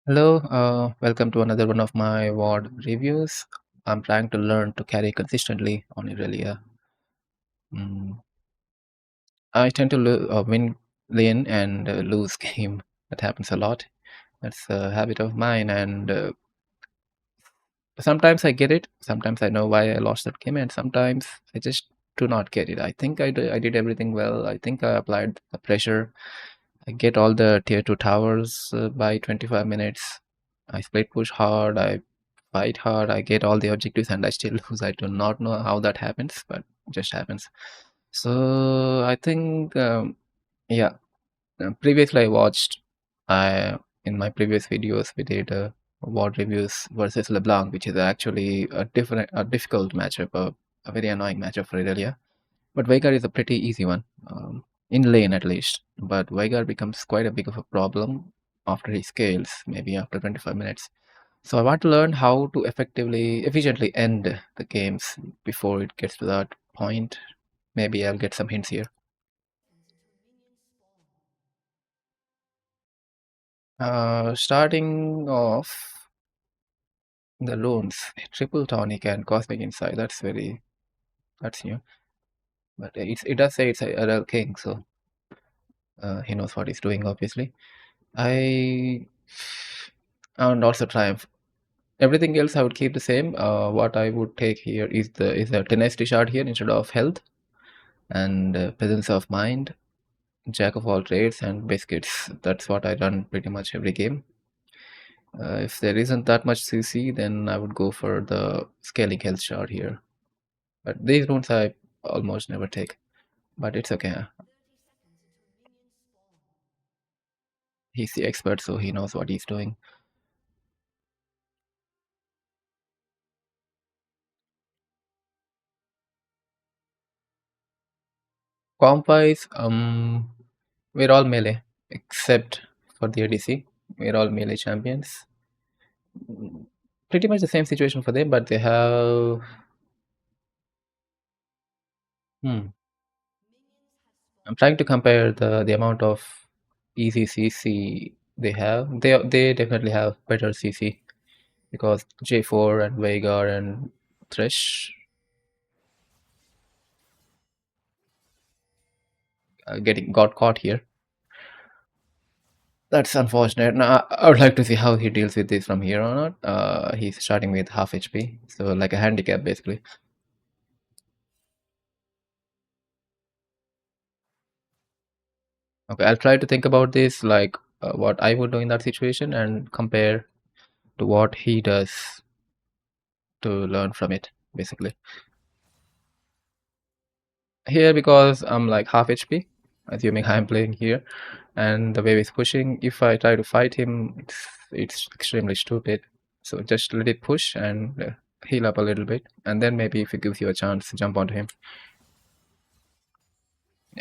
Hello, welcome to another one of my ward reviews. I'm trying to learn to carry consistently on Irelia. Mm, I tend to win lane and lose game. That happens a lot. That's a habit of mine, and sometimes I get it. Sometimes I know why I lost that game, and sometimes I just do not get it. I think I did everything well. I think I applied the pressure. I get all the tier 2 towers by 25 minutes. I split push hard, I fight hard, I get all the objectives and I still lose. I do not know how that happens, but it just happens. So I think, yeah, previously I watched, in my previous videos, we did WoD reviews versus LeBlanc, which is actually a difficult matchup, a very annoying matchup for Irelia. But Veigar is a pretty easy one, in lane at least. But Veigar becomes quite a big of a problem after he scales, maybe after 25 minutes. So I want to learn how to efficiently end the games before it gets to that point. Maybe I'll get some hints here. Starting off the loans, triple tonic and cosmic insight. That's new. But it does say it's a Irelking, so he knows what he's doing, obviously. I and also triumph. Everything else I would keep the same. What I would take here is a tenacity shard here instead of health, and presence of mind, jack of all trades, and biscuits. That's what I run pretty much every game. If there isn't that much CC, then I would go for the scaling health shard here. But these runes I almost never take. But it's okay. He's the expert, so he knows what he's doing. Comp-wise, we're all melee except for the ADC. We're all melee champions. Pretty much the same situation for them, but they have. Hmm. I'm trying to compare the amount of easy CC they have. They definitely have better CC because J4 and Veigar and Thresh getting got caught here. That's unfortunate. Now, I would like to see how he deals with this from here on out. He's starting with half HP, so like a handicap basically. Okay, I'll try to think about this, like what I would do in that situation, and compare to what he does to learn from it, basically. Here, because I'm like half HP, assuming I'm playing here, and the way he's pushing, if I try to fight him, it's extremely stupid. So just let it push and heal up a little bit, and then maybe if it gives you a chance, jump onto him.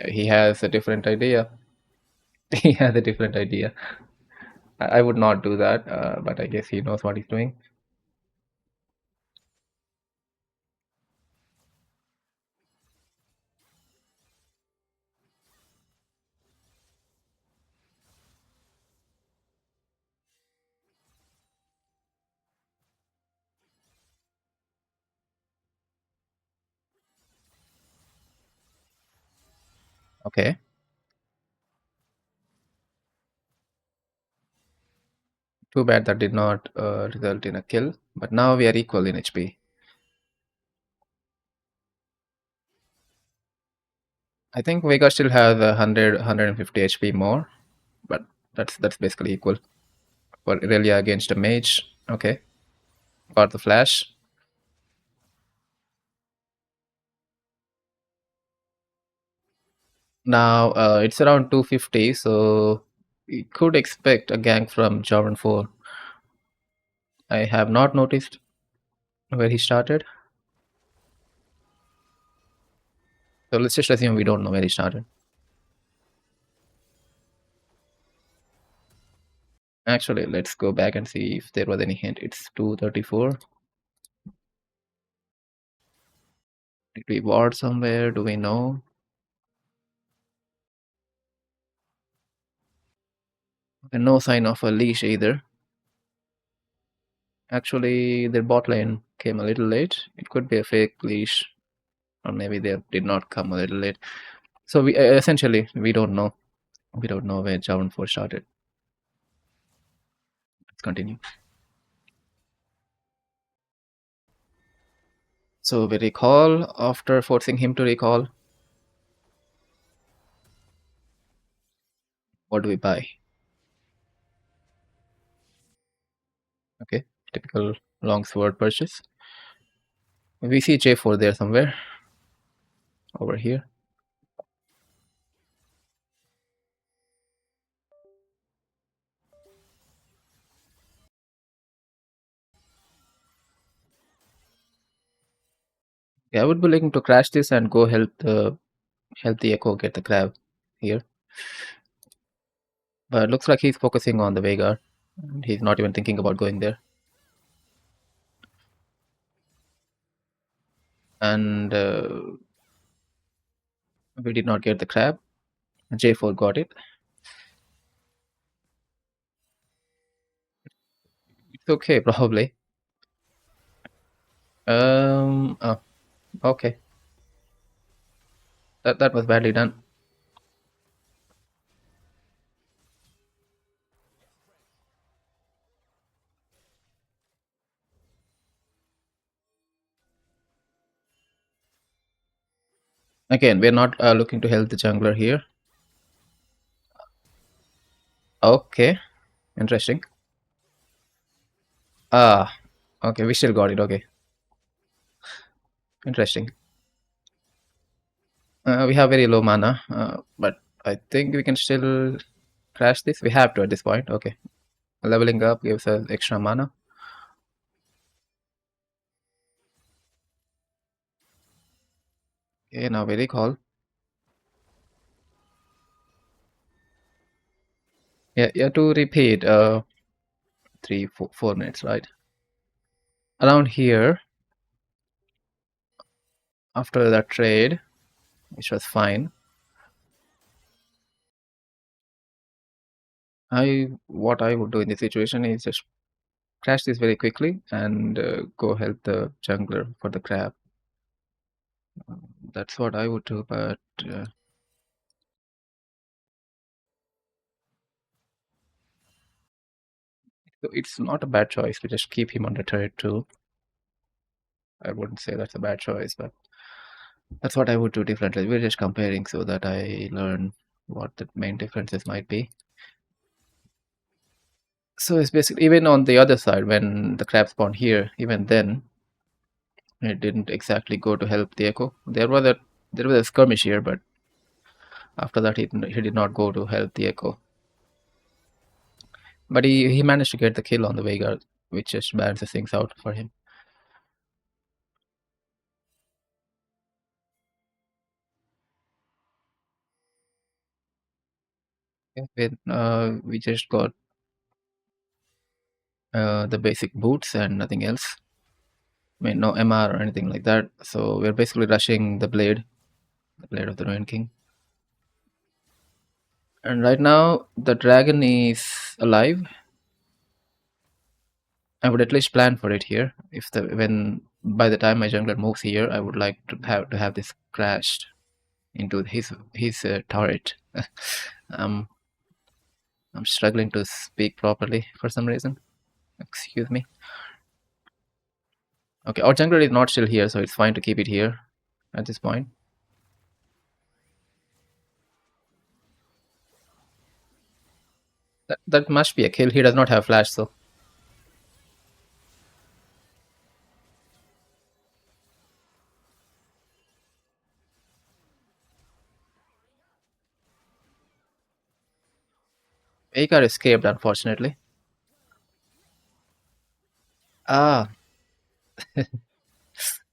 He has a different idea. He has a different idea. I would not do that, but I guess he knows what he's doing. Okay. Too bad that did not result in a kill, but now we are equal in HP. I think Vega still has 150 HP more, but that's basically equal. For Irelia against a mage, okay, got the flash. Now it's around 250, so we could expect a gank from Joran 4. I have not noticed where he started, so let's just assume we don't know where he started. Actually, let's go back and see if there was any hint. It's 234. Did we ward somewhere? Do we know? And no sign of a leash either. Actually, their bot lane came a little late. It could be a fake leash, or maybe they did not come a little late. So we essentially we don't know. We don't know where Javan 4 started. Let's continue. So we recall after forcing him to recall. What do we buy? Okay, typical long sword purchase. We see J4 there somewhere over here. Yeah, I would be looking to crash this and go help the Echo get the grab here. But it looks like he's focusing on the Veigar. He's not even thinking about going there. And we did not get the crab. J4 got it. It's okay, probably. Oh, okay. That was badly done. Again, we're not looking to help the jungler here. Okay, interesting. Ah, okay, we still got it. Okay, interesting. We have very low mana, but I think we can still crash this. We have to at this point. Okay, leveling up gives us extra mana. Okay, now we recall. Yeah, to repeat. 3, 4 minutes, right? Around here, after that trade, which was fine. What I would do in this situation is just crash this very quickly and go help the jungler for the crab. That's what I would do, but it's not a bad choice to just keep him on the turret too. I wouldn't say that's a bad choice, but that's what I would do differently. We're just comparing so that I learn what the main differences might be. So it's basically even on the other side when the crab spawned here, even then it didn't exactly go to help the Echo. There was a skirmish here, but after that he did not go to help the Echo. But he managed to get the kill on the Veigar, which just balances things out for him. Okay, we just got the basic boots and nothing else. I mean, no MR or anything like that. So we're basically rushing the blade of the Ruin King. And right now the dragon is alive. I would at least plan for it here. If the when by the time my jungler moves here, I would like to have this crashed into his turret. um, I'm struggling to speak properly for some reason. Excuse me. Okay, our jungler is not still here, so it's fine to keep it here at this point. That must be a kill. He does not have flash, so Veigar escaped, unfortunately. Ah,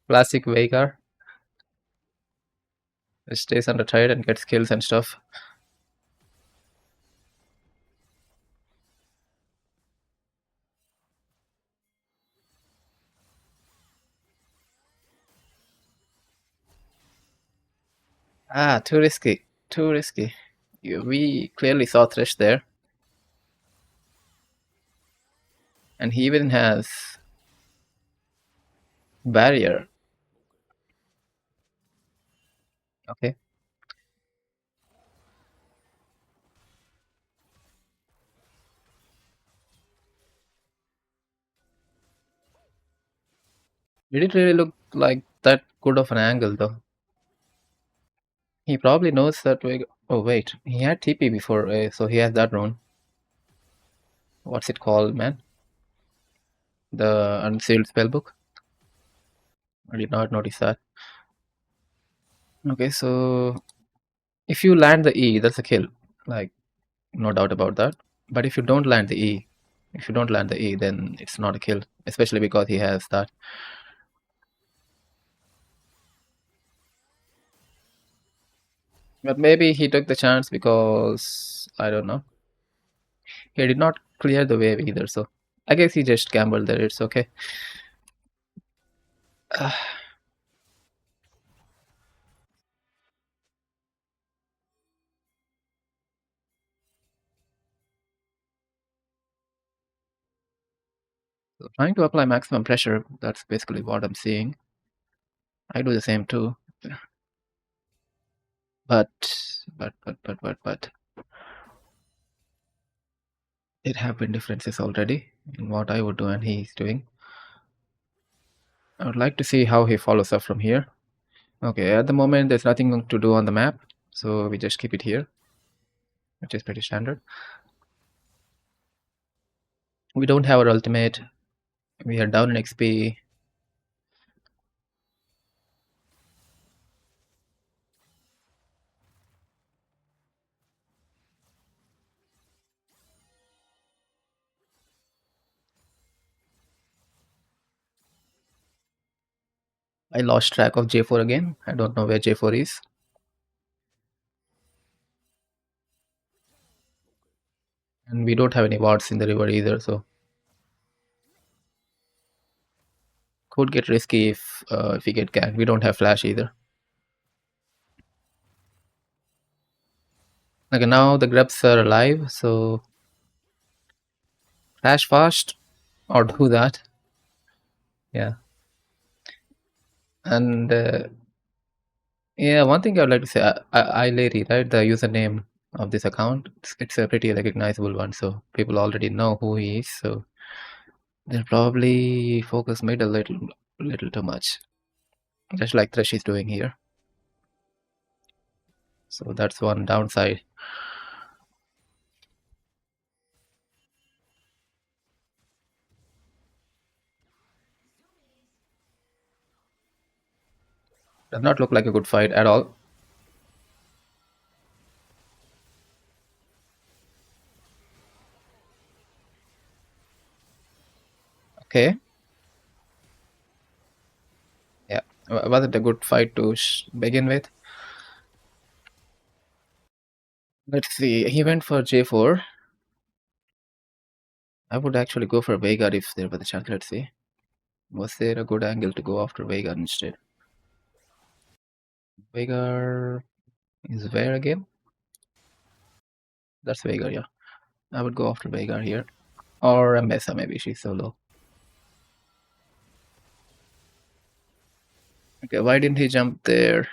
classic Veigar. He stays under turret and gets kills and stuff. Ah, too risky. Too risky. We clearly saw Thresh there. And he even has Barrier. Okay. Did it really look like that good of an angle though? He probably knows that way. Oh wait, he had TP before, so he has that rune. What's it called, man? The unsealed spellbook. I did not notice that. Okay, so if you land the E, that's a kill. Like, no doubt about that. But if you don't land the E, if you don't land the E, then it's not a kill, especially because he has that. But maybe he took the chance because I don't know. He did not clear the wave either, so I guess he just gambled there. It's okay. So trying to apply maximum pressure, that's basically what I'm seeing. I do the same too. But, but, it have been differences already in what I would do and he's doing. I would like to see how he follows up from here. Okay, at the moment there's nothing to do on the map, so we just keep it here, which is pretty standard. We don't have our ultimate. We are down in XP. I lost track of J4 again. I don't know where J4 is. And we don't have any wards in the river either, so could get risky if we get ganked. We don't have flash either. Okay, now the grubs are alive, so flash fast or do that. Yeah. And yeah, one thing I would like to say, Ileri, right? The username of this account, it's a pretty recognizable one, so people already know who he is. So they'll probably focus mid a little too much, just like Thresh is doing here. So that's one downside. Does not look like a good fight at all. Okay, yeah, was it a good fight to begin with? Let's see. He went for J4. I would actually go for Veigar if there was a chance. Let's see. Was there a good angle to go after Veigar instead? Veigar is where again? That's Veigar, yeah. I would go after Veigar here. Or Ambessa, maybe she's solo. Okay, why didn't he jump there?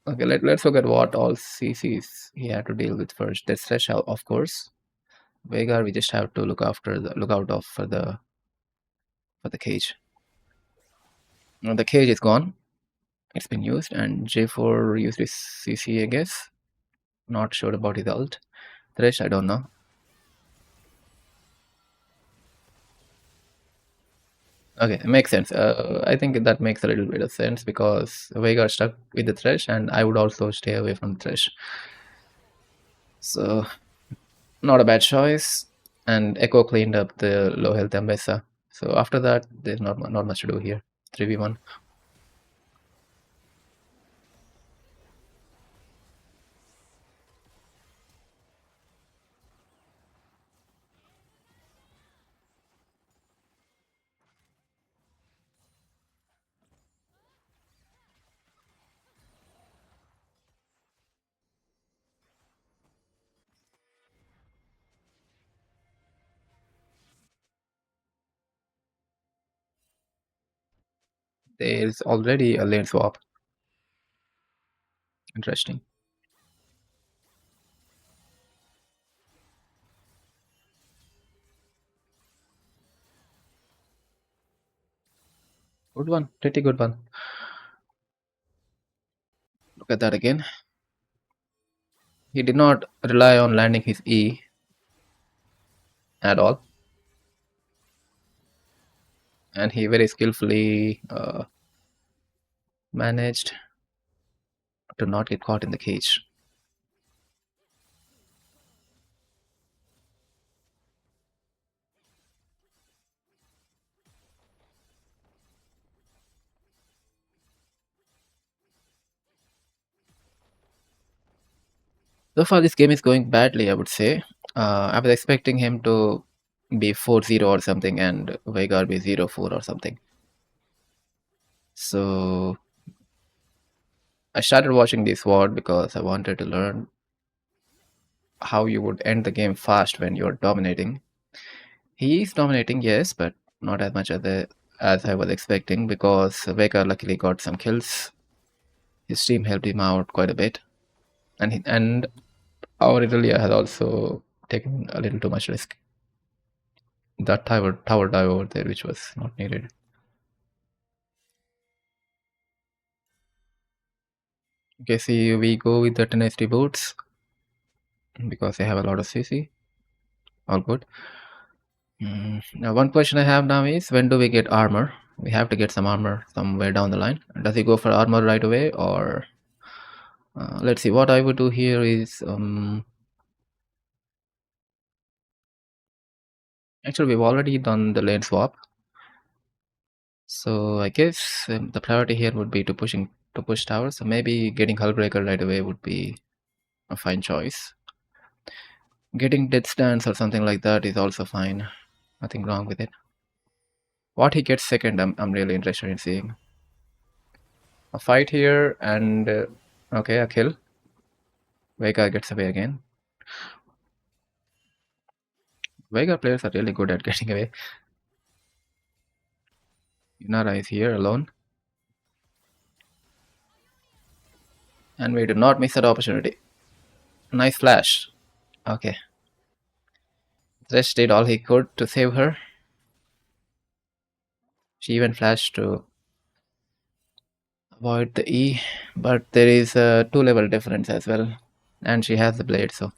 Okay, let's look at what all CCs he had to deal with first. That's Thresh, of course. Veigar, we just have to look out of for the cage. Now the cage is gone. It's been used, and J4 used his CC, I guess. Not sure about his ult. Thresh, I don't know. Okay, it makes sense. I think that makes a little bit of sense because Veigar stuck with the Thresh, and I would also stay away from Thresh. So, not a bad choice. And Echo cleaned up the low health Ambessa. So after that, there's not much to do here. 3v1. There's already a lane swap. Interesting. Good one. Pretty good one. Look at that again. He did not rely on landing his E at all, and he very skillfully managed to not get caught in the cage. So far, this game is going badly, I would say. I was expecting him to be 4-0 or something, and Veigar be 0-4 or something. So I started watching this VOD because I wanted to learn how you would end the game fast when you're dominating. He is dominating, yes, but not as much as I was expecting because Veigar luckily got some kills. His team helped him out quite a bit, and our Irelia has also taken a little too much risk. That tower dive over there, which was not needed. Okay, see, we go with the tenacity boots because they have a lot of CC. All good. Now, one question I have now is when do we get armor? We have to get some armor somewhere down the line. Does he go for armor right away, or let's see? What I would do here is actually we've already done the lane swap, so I guess the priority here would be to push towers. So maybe getting Hullbreaker right away would be a fine choice. Getting death stance or something like that is also fine. Nothing wrong with it. What he gets second, I'm really interested in seeing. A fight here and okay, a kill. Veigar gets away again. Veigar players are really good at getting away. Inara is here alone. And we do not miss that opportunity. Nice flash. Okay. Thresh did all he could to save her. She even flashed to avoid the E, but there is a 2 level difference as well. And she has the blade, so.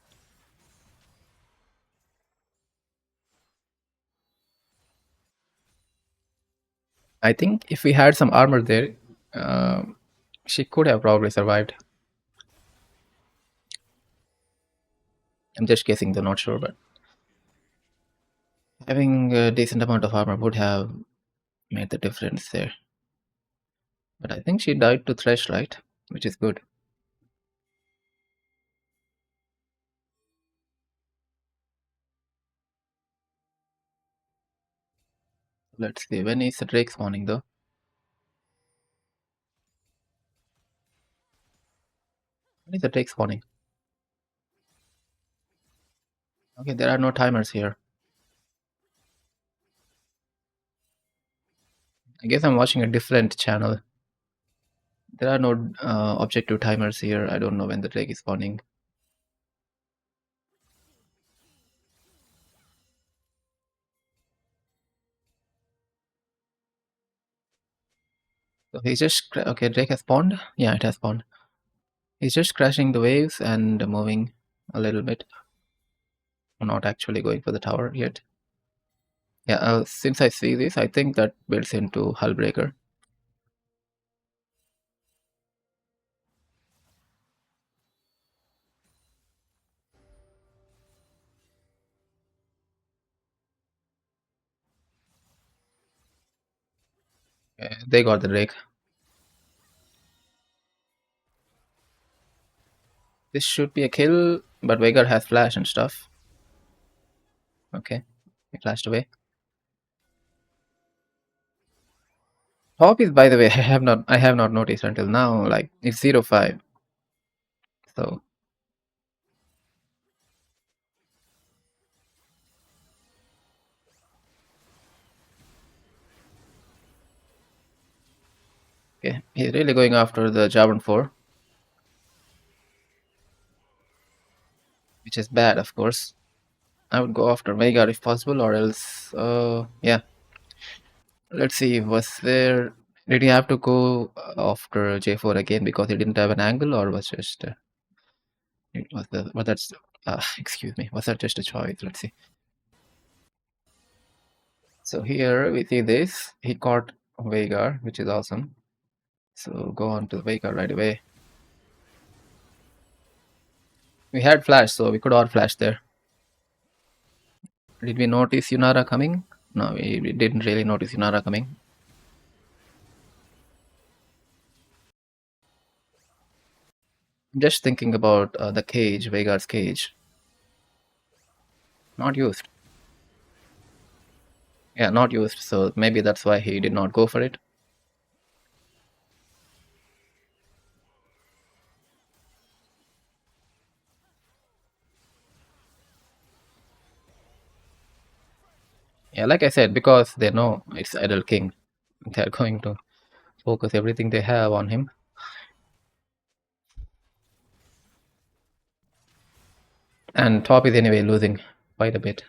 I think if we had some armor there, uh, she could have probably survived. I'm just guessing, though, not sure, but having a decent amount of armor would have made the difference there. But I think she died to Thresh, right? Which is good. Let's see. When is the Drake spawning, though? When is the Drake spawning? Okay, there are no timers here. I guess I'm watching a different channel. There are no objective timers here. I don't know when the Drake is spawning. So he's just okay. Drake has spawned. Yeah, it has spawned. He's just crashing the waves and moving a little bit. Not actually going for the tower yet. Yeah, since I see this, I think that builds into Hullbreaker. They got the Drake. This should be a kill, but Veigar has flash and stuff. Okay, he flashed away. Top is, by the way, I have not noticed until now. Like it's 0-5. So Okay, he's really going after the Javan 4, which is bad, of course. I would go after Veigar if possible, or else, yeah. Let's see, was there. Did he have to go after J4 again because he didn't have an angle, or was just. It was the. Well, that's. Excuse me. Was that just a choice? Let's see. So here we see this. He caught Veigar, which is awesome. So go on to Veigar right away. We had flash, so we could all flash there. Did we notice Yunara coming? No, we didn't really notice Yunara coming. I'm just thinking about the cage, Veigar's cage. Not used. Yeah, not used. So maybe that's why he did not go for it. Yeah, like I said, because they know it's Irelking, they're going to focus everything they have on him. And top is anyway losing quite a bit.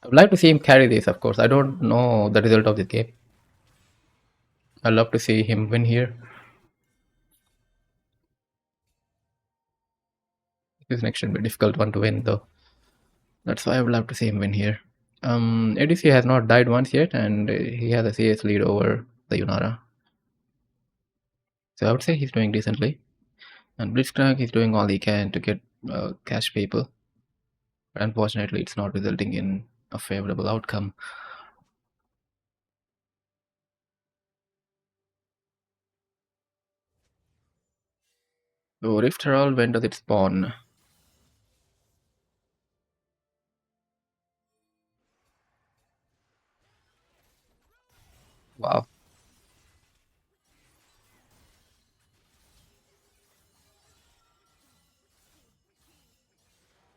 I'd like to see him carry this, of course. I don't know the result of this game. I'd love to see him win here. This next should be a difficult one to win, though. That's why I would love to see him win here. ADC has not died once yet, and he has a CS lead over the Yunara. So I would say he's doing decently. And Blitzcrank is doing all he can to get cash people. But unfortunately, it's not resulting in a favorable outcome. So Rift Herald, when does it spawn? Wow.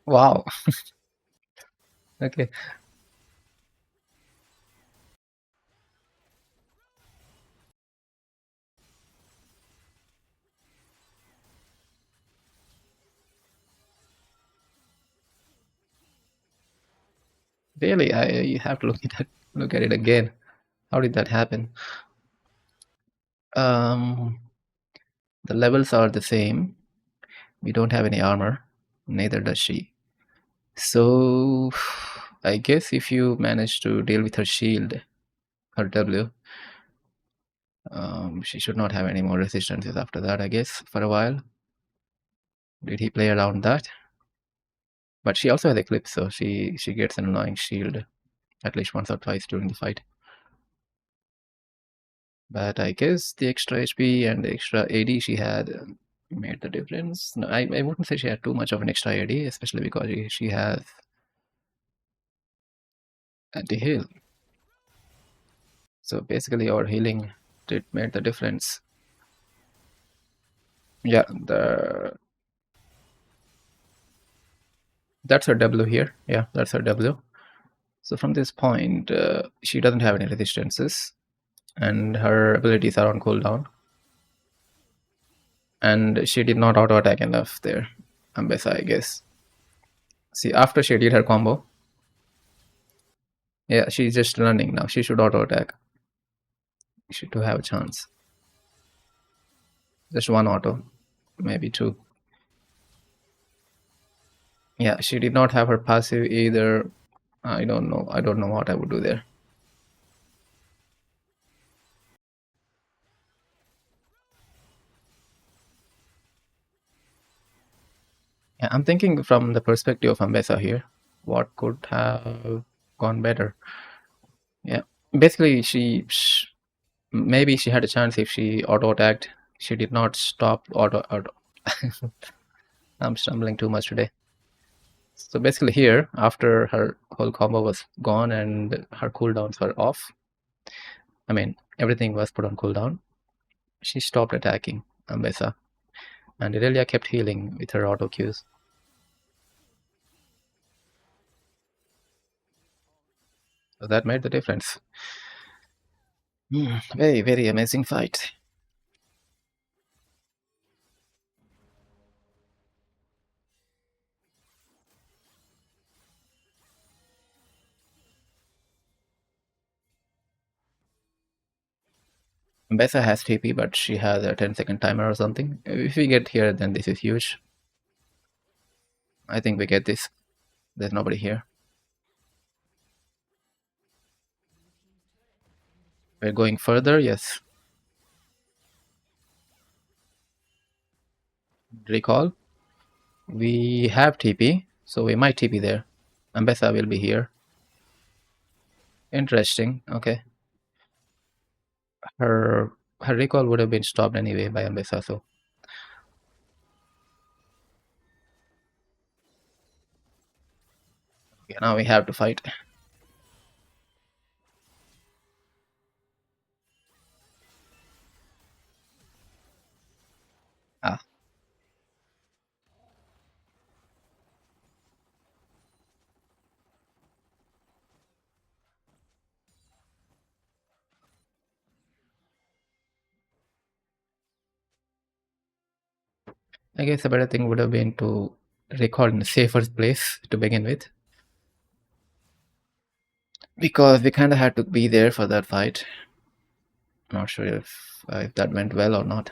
Wow. Okay. Really, you have to look at it again. How did that happen? Um, the levels are the same. We don't have any armor. Neither does she. So I guess if you manage to deal with her shield, her W, she should not have any more resistances after that, I guess, for a while. Did he play around that? But she also has Eclipse, so she gets an annoying shield at least once or twice during the fight. But I guess the extra HP and the extra AD she had made the difference. No, I wouldn't say she had too much of an extra AD, especially because she has anti-heal. So basically our healing did made the difference. Yeah, that's her W here. Yeah, that's her W. So from this point, she doesn't have any resistances, and her abilities are on cooldown. And she did not auto attack enough there, Ambessa, I guess. See, after she did her combo, yeah, she's just running now. She should auto attack. She should have a chance. Just one auto, maybe two. Yeah, she did not have her passive either. I don't know. I don't know what I would do there. Yeah, I'm thinking from the perspective of Ambessa here. What could have gone better? Yeah, basically maybe she had a chance if she auto attacked. She did not stop auto. I'm stumbling too much today. So basically here, after her whole combo was gone and her cooldowns were off, I mean, everything was put on cooldown, she stopped attacking Ambessa, and Irelia kept healing with her auto Qs. So that made the difference. Very, very amazing fight. Bessa has TP, but she has a 10-second timer or something. If we get here, then this is huge. I think we get this. There's nobody here. We're going further, yes. Recall. We have TP, so we might TP there. Ambessa will be here. Interesting. Okay. Her her recall would have been stopped anyway by Ambessa, so okay, now we have to fight. Ah, I guess a better thing would have been to recall in a safer place to begin with. Because we kind of had to be there for that fight. Not sure if that went well or not.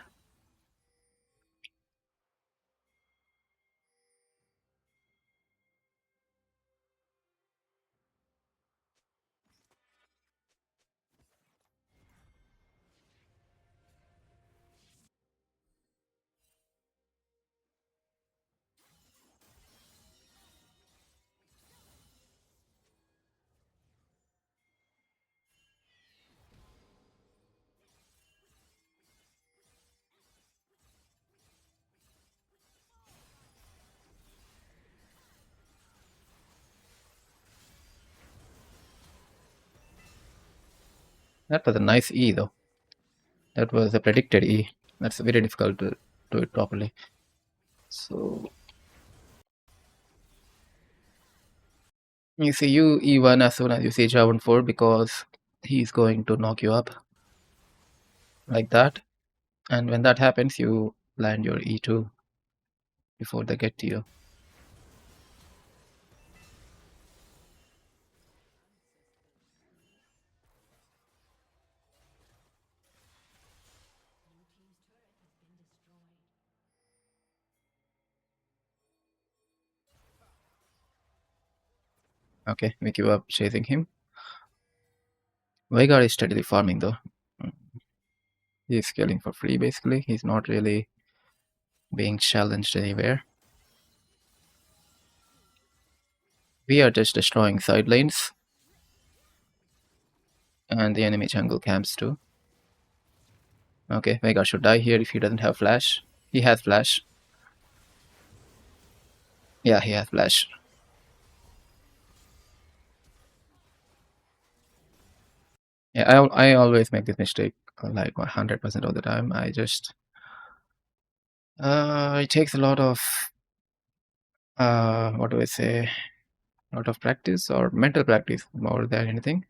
That was a nice E though. That was a predicted E. That's very difficult to do it properly. So you see you E1 as soon as you see Javan 4 because he's going to knock you up like that. And when that happens, you land your E2 before they get to you. Okay, we give up chasing him. Veigar is steadily farming though. Mm, he's scaling for free basically. He's not really being challenged anywhere. We are just destroying side lanes. And the enemy jungle camps too. Okay, Veigar should die here if he doesn't have flash. He has flash. Yeah, he has flash. Yeah, I always make this mistake like 100% of the time. I just it takes a lot of what do I say? A lot of practice or mental practice more than anything.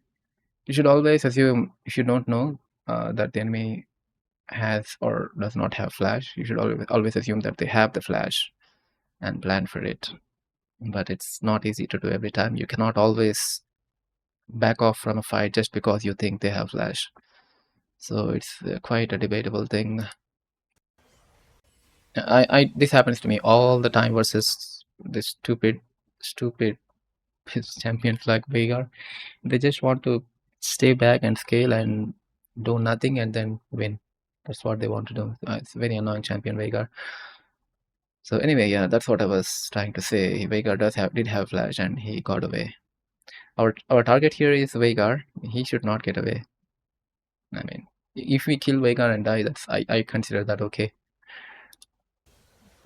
You should always assume if you don't know that the enemy has or does not have flash, you should always assume that they have the flash and plan for it. But it's not easy to do every time. You cannot always back off from a fight just because you think they have flash. So it's quite a debatable thing. I this happens to me all the time versus this stupid champions like Veigar. They just want to stay back and scale and do nothing and then win. That's what they want to do. It's very annoying champion Veigar. So anyway, yeah, that's what I was trying to say. Veigar did have flash and he got away. Our target here is Veigar. He should not get away. I mean, if we kill Veigar and die, I consider that okay.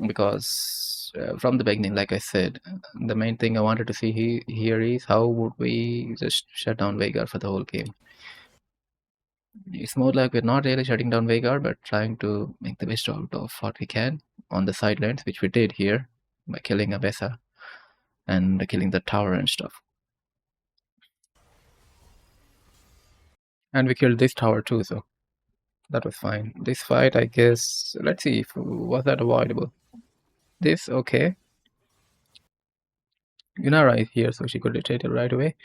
Because from the beginning, like I said, the main thing I wanted to see here is how would we just shut down Veigar for the whole game. It's more like we're not really shutting down Veigar, but trying to make the best out of what we can on the sidelines, which we did here by killing Abessa and killing the tower and stuff. And we killed this tower too, so that was fine. This fight, I guess, let's see if was that avoidable. This okay. Yunara is here, so she could retreat it right away.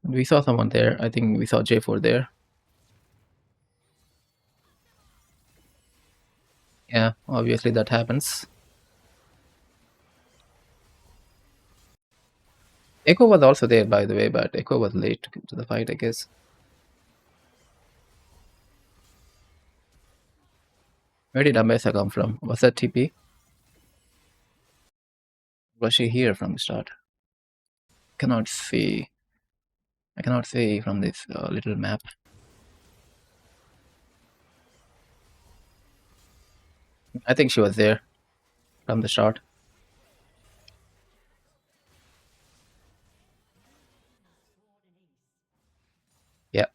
We saw someone there. I think we saw J4 there. Yeah, obviously that happens. Echo was also there, by the way, but Echo was late to the fight, I guess. Where did Ambessa come from? Was that TP? Was she here from the start? Cannot see. I cannot see from this little map. I think she was there from the start. Yeah.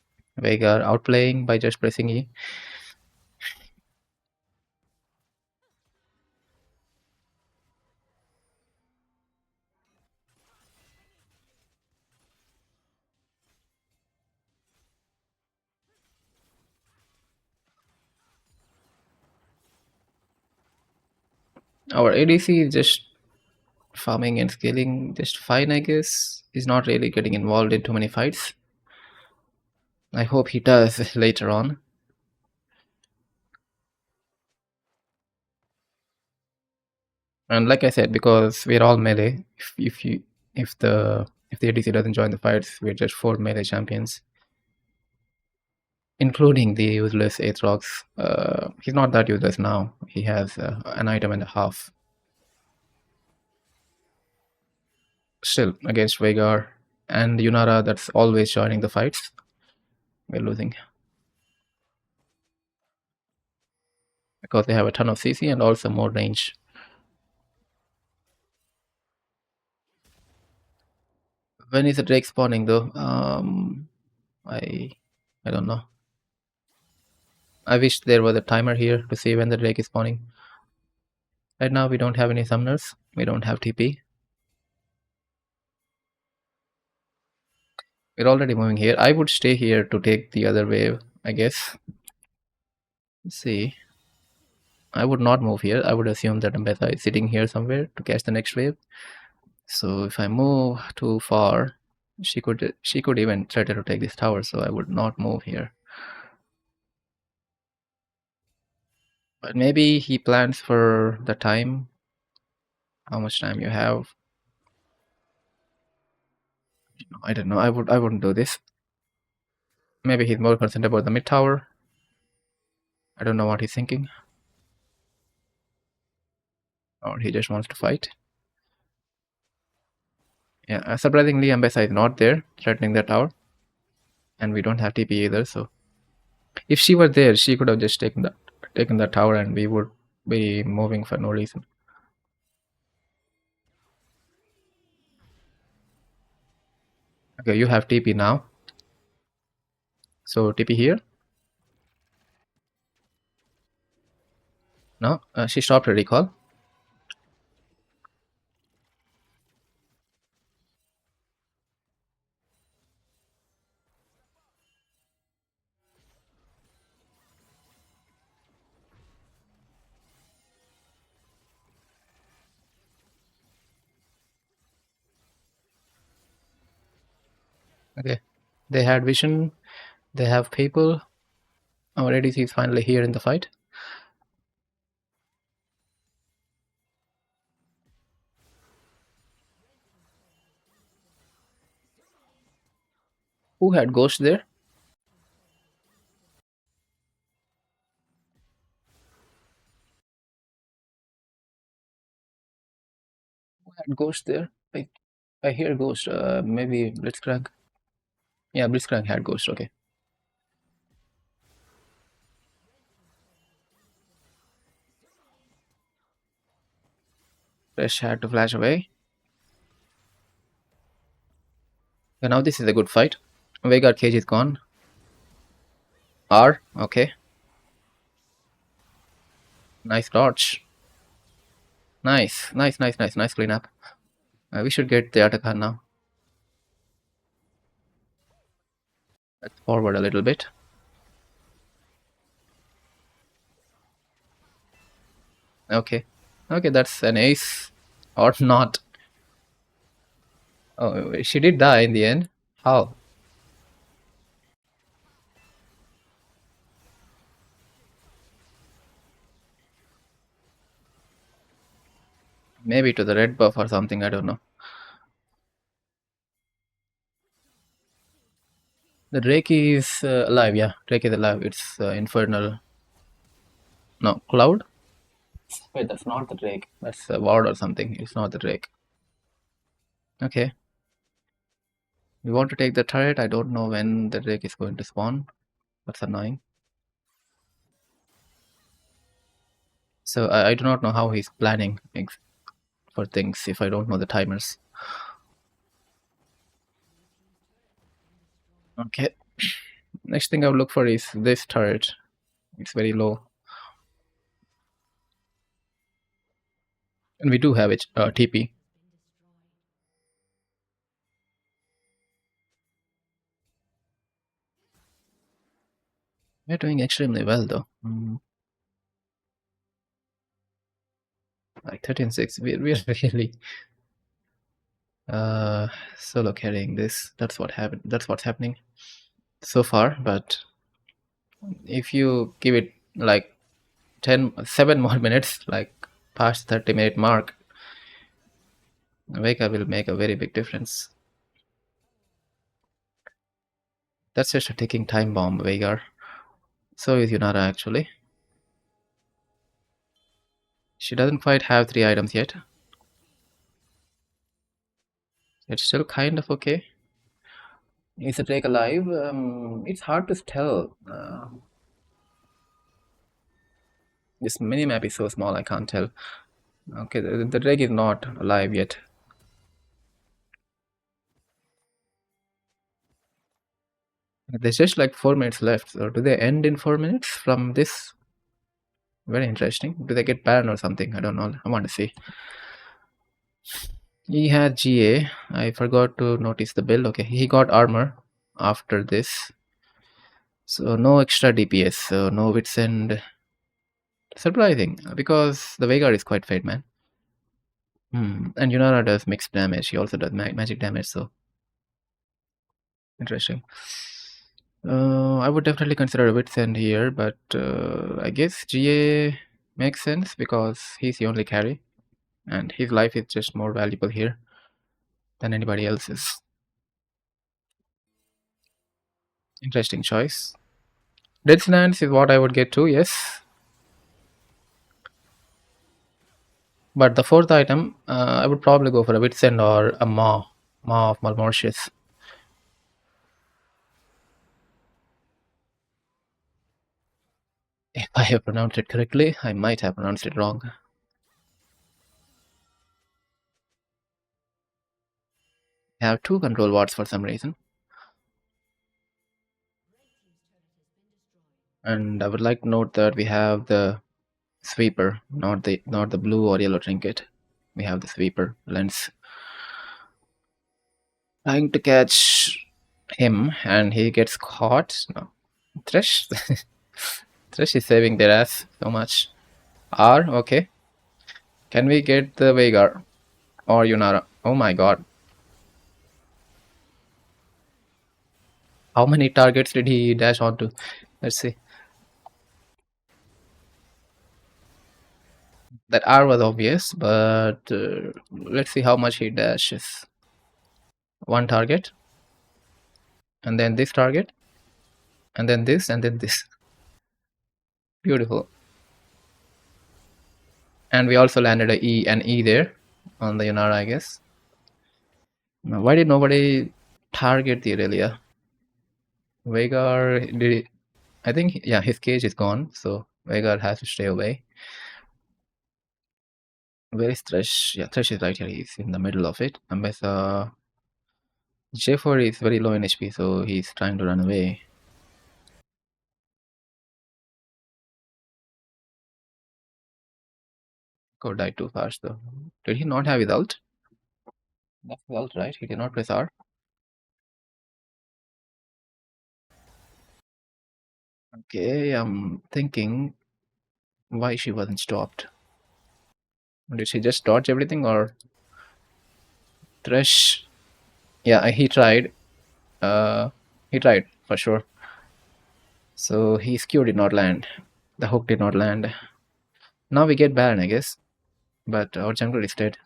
Veigar outplaying by just pressing E. Our ADC is just farming and scaling just fine, I guess. He's not really getting involved in too many fights. I hope he does later on. And like I said, because we're all melee, if the ADC doesn't join the fights, we're just 4 melee champions, including the useless Aatrox. He's not that useless now. He has an item and a half. Still, against Veigar and Yunara, that's always joining the fights, we're losing. Because they have a ton of CC and also more range. When is the Drake spawning though? I don't know. I wish there was a timer here to see when the Drake is spawning. Right now we don't have any summoners. We don't have TP. We're already moving here. I would stay here to take the other wave, I guess. Let's see. I would not move here. I would assume that Ambessa is sitting here somewhere to catch the next wave. So if I move too far, she could even threaten to take this tower, so I would not move here. But maybe he plans for the time. How much time you have? I don't know. I wouldn't do this. Maybe he's more concerned about the mid tower. I don't know what he's thinking. Or he just wants to fight. Yeah, surprisingly, Ambessa is not there threatening the tower. And we don't have TP either, so if she were there, she could have just taken the tower and we would be moving for no reason. Okay, you have TP now. So TP here. No, she stopped her recall. Okay, they had vision. They have people. Our ADC is finally here in the fight. Who had Ghost there? Who had Ghost there? I hear Ghost. Maybe Blitzcrank. Yeah, Blitzcrank had Ghost. Okay. Fresh had to flash away. Okay, now this is a good fight. Veigar cage is gone. R. Okay. Nice dodge. Nice, nice, nice, nice, nice cleanup. We should get the Ataka now. Let's forward a little bit. Okay. Okay, that's an ace. Or not. Oh, she did die in the end. How? Maybe to the red buff or something, I don't know. The Drake is alive, yeah. Drake is alive. It's Infernal. No, Cloud? Wait, that's not the Drake. That's a ward or something. It's not the Drake. Okay. We want to take the turret. I don't know when the Drake is going to spawn. That's annoying. So I do not know how he's planning for things if I don't know the timers. Okay. Next thing I would look for is this turret. It's very low. And we do have it, TP. We're doing extremely well though. Like 13-6. We're really uh, solo carrying this. That's what happened. That's what's happening so far. But if you give it like 7 more minutes, like past 30-minute mark, Veigar will make a very big difference. That's just a ticking time bomb, Veigar. So is Yunara actually. She doesn't quite have 3 items yet. It's still kind of okay. Is the Drake alive? It's hard to tell. This minimap is so small, I can't tell. Okay, the Drake is not alive yet. There's just like 4 minutes left. So do they end in 4 minutes from this? Very interesting. Do they get banned or something? I don't know. I want to see. He had GA. I forgot to notice the build. Okay, he got armor after this. So no extra DPS. So no wits and surprising because the Veigar is quite fade, man. And Yunara does mixed damage. She also does magic damage. So interesting. I would definitely consider a wits end here, but I guess GA makes sense because he's the only carry, and his life is just more valuable here than anybody else's. Interesting choice. Deathlands is what I would get to, yes. But the fourth item, I would probably go for a Witsend or a Maw of Malmortius. If I have pronounced it correctly, I might have pronounced it wrong. I have 2 control wards for some reason. And I would like to note that we have the sweeper, not the blue or yellow trinket. We have the sweeper lens. Trying to catch him and he gets caught. No. Thresh Thresh is saving their ass so much. R, okay. Can we get the Veigar or Yunara? Oh my god. How many targets did he dash onto? Let's see. That R was obvious, but let's see how much he dashes. 1 target, and then this target, and then this, and then this. Beautiful. And we also landed an E there on the Yunara, I guess. Now, why did nobody target the Irelia? Veigar did. I think, yeah, his cage is gone, so Veigar has to stay away. Where is Thresh? Yeah, Thresh is right here. He's in the middle of it. Ambessa J4 is very low in HP, so he's trying to run away. Go died too fast though. Did he not have his ult? That's his ult, right? He did not press R. Okay, I'm thinking why she wasn't stopped. Did she just dodge everything or Thresh? Yeah, he tried. He tried for sure. So his Q did not land. The hook did not land. Now we get Baron, I guess. But our jungle is dead.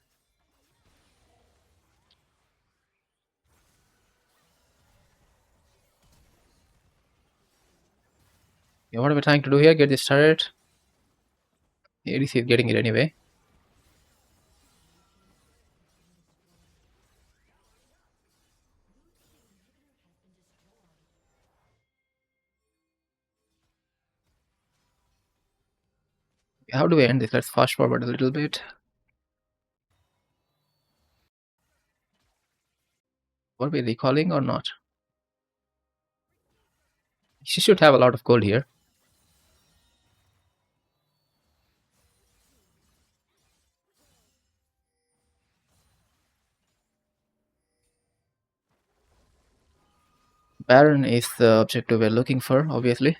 Yeah, what are we trying to do here? Get this turret. ADC is getting it anyway. How do we end this? Let's fast forward a little bit. Were we recalling or not? She should have a lot of gold here. Baron is the objective we're looking for, obviously.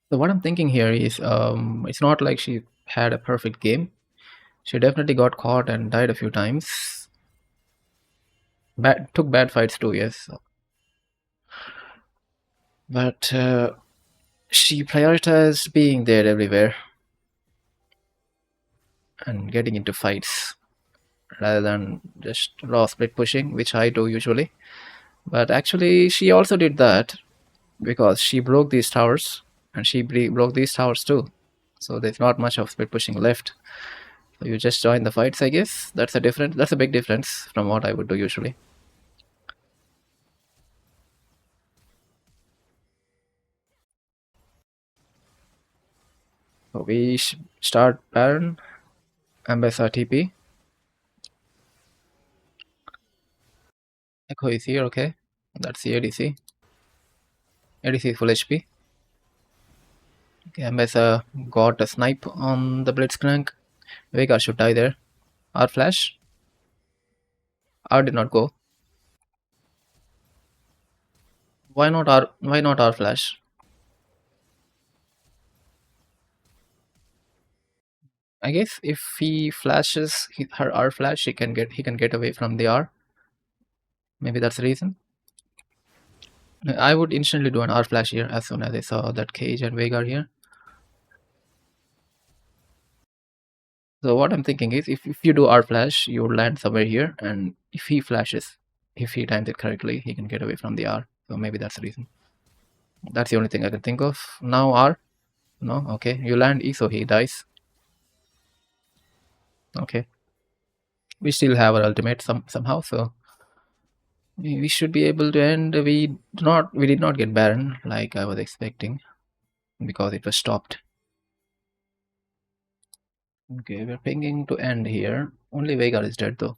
So what I'm thinking here is, it's not like she had a perfect game. She definitely got caught and died a few times. Took bad fights too, yes. But she prioritized being there everywhere and getting into fights rather than just raw split pushing, which I do usually. But actually, she also did that because she broke these towers and she broke these towers too. So there's not much of split pushing left. So you just join the fights, I guess. That's a big difference from what I would do usually. So we start Baron, Ambassa TP. Echo is here, okay. That's the ADC. ADC is full HP. Okay, Ambassa got a snipe on the Blitzcrank. Veigar should die there. R flash. R did not go. Why not R? Why not R flash? I guess if he flashes her R flash, he can get away from the R. Maybe that's the reason. I would instantly do an R flash here as soon as I saw that Cage and Veigar here. So what I'm thinking is, if you do R flash, you land somewhere here, and if he flashes, if he times it correctly, he can get away from the R. So maybe that's the reason. That's the only thing I can think of. Now R. No, okay. You land E, so he dies. Okay. We still have our ultimate somehow, so we should be able to end. We did not get Baron like I was expecting because it was stopped. Okay, we're pinging to end here. Only Veigar is dead though.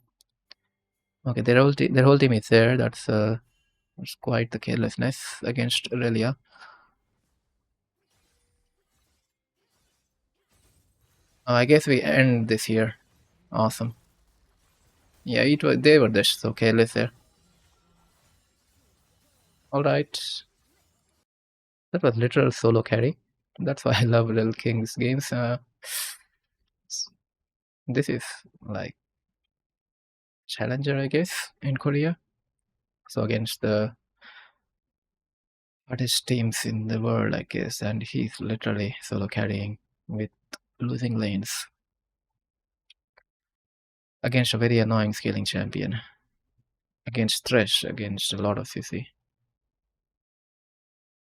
Okay, their whole team is there. That's quite the carelessness against Irelia. I guess we end this here. Awesome. Yeah, they were just so careless there. All right, that was literal solo carry. That's why I love Irelking's games. This is like challenger, I guess, in Korea. So against the hottest teams in the world, I guess, and he's literally solo carrying with losing lanes against a very annoying scaling champion, against Thresh, against a lot of CC.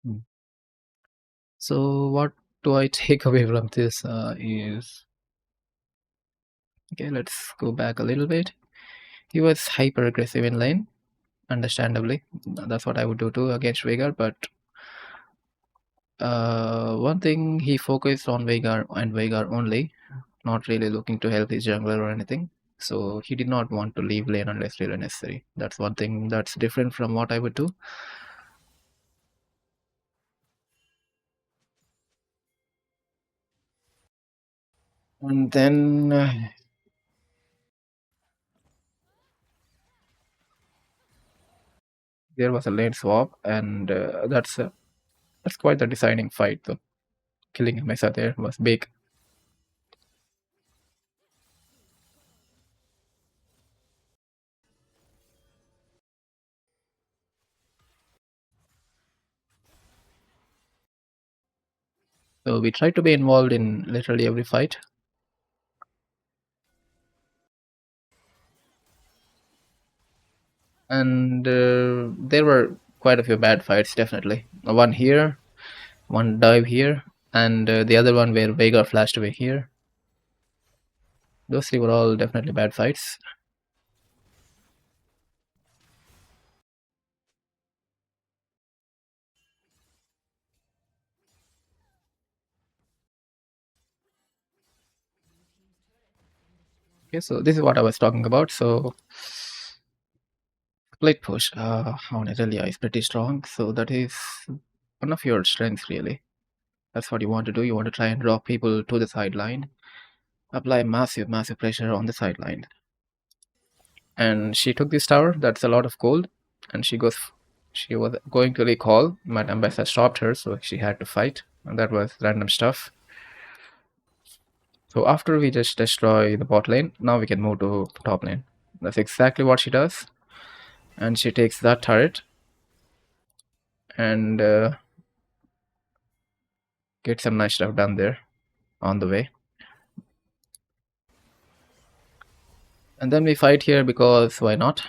Hmm. So what do I take away from this is, okay, let's go back a little bit. He was hyper aggressive in lane, understandably. That's what I would do too against Veigar, but one thing, he focused on Veigar and Veigar only, not really looking to help his jungler or anything. So he did not want to leave lane unless really necessary. That's one thing that's different from what I would do. And then There was a lane swap, and that's quite the deciding fight, though. Killing Mesa there was big. So we tried to be involved in literally every fight. And there were quite a few bad fights, definitely. One here, one dive here, and the other one where Veigar flashed away here. Those three were all definitely bad fights. Okay, so this is what I was talking about. So split push on Irelia is pretty strong. So that is one of your strengths, really. That's what you want to do. You want to try and draw people to the sideline, apply massive, massive pressure on the sideline. And she took this tower. That's a lot of gold. And she was going to recall, but Ambassador stopped her, so she had to fight. And that was random stuff. So after we just destroy the bot lane, now we can move to top lane. That's exactly what she does. And she takes that turret and gets some nice stuff done there on the way. And then we fight here because why not?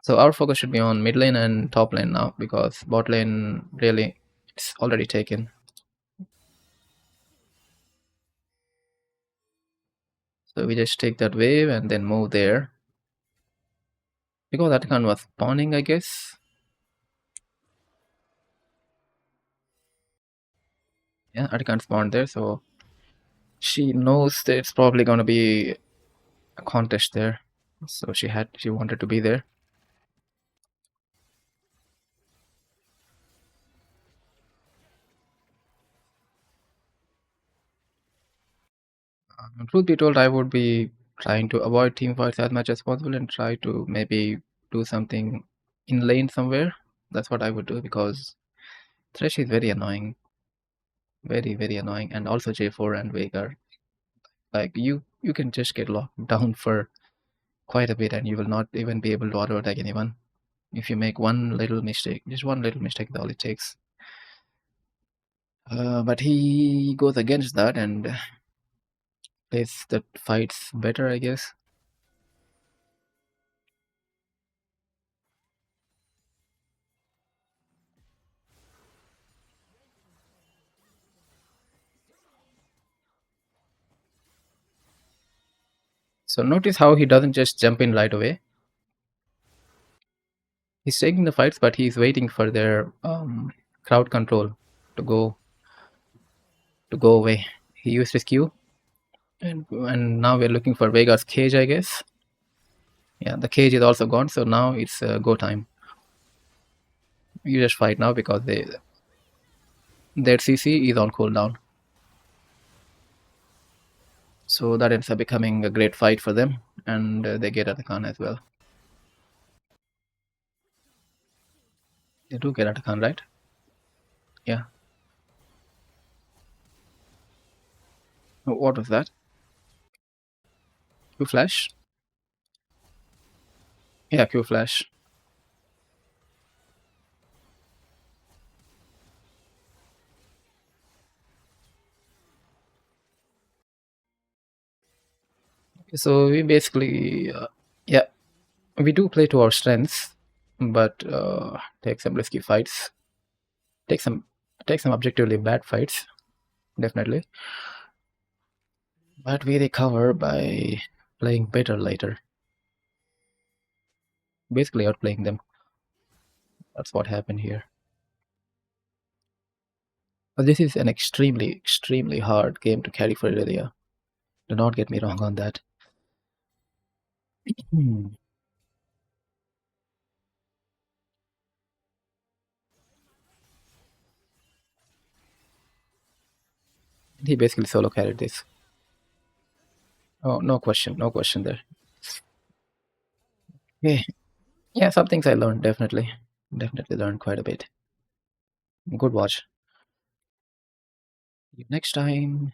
So our focus should be on mid lane and top lane now, because bot lane really it's already taken. So we just take that wave and then move there. Because that Atakan was spawning, I guess. Yeah, Atakan spawned there, so she knows that it's probably gonna be a contest there. So she wanted to be there. Truth be told, I would be trying to avoid team fights as much as possible and try to maybe do something in lane somewhere. That's what I would do, because Thresh is very annoying. Very, very annoying. And also J4 and Veigar. Like you can just get locked down for quite a bit and you will not even be able to auto attack anyone. If you make one little mistake, just one little mistake, all it takes. But he goes against that and plays the fights better, I guess. So notice how he doesn't just jump in right away. He's taking the fights, but he's waiting for their crowd control to go away. He used his Q, and now we're looking for Vega's cage, I guess. Yeah, the cage is also gone, so now it's go time. You just fight now because their CC is on cooldown. So that ends up becoming a great fight for them, and they get Atakan as well. They do get Atakan, right? Yeah. What was that? Q flash? Yeah, Q flash. So we basically, yeah, we do play to our strengths, but take some risky fights, take some objectively bad fights, definitely. But we recover by playing better later, basically outplaying them. That's what happened here. But this is an extremely, extremely hard game to carry for Irelia. Do not get me wrong on that. Hmm. He basically solo carried this. Oh, no question there. Okay. Yeah, some things I learned definitely. Definitely learned quite a bit. Good watch. Next time.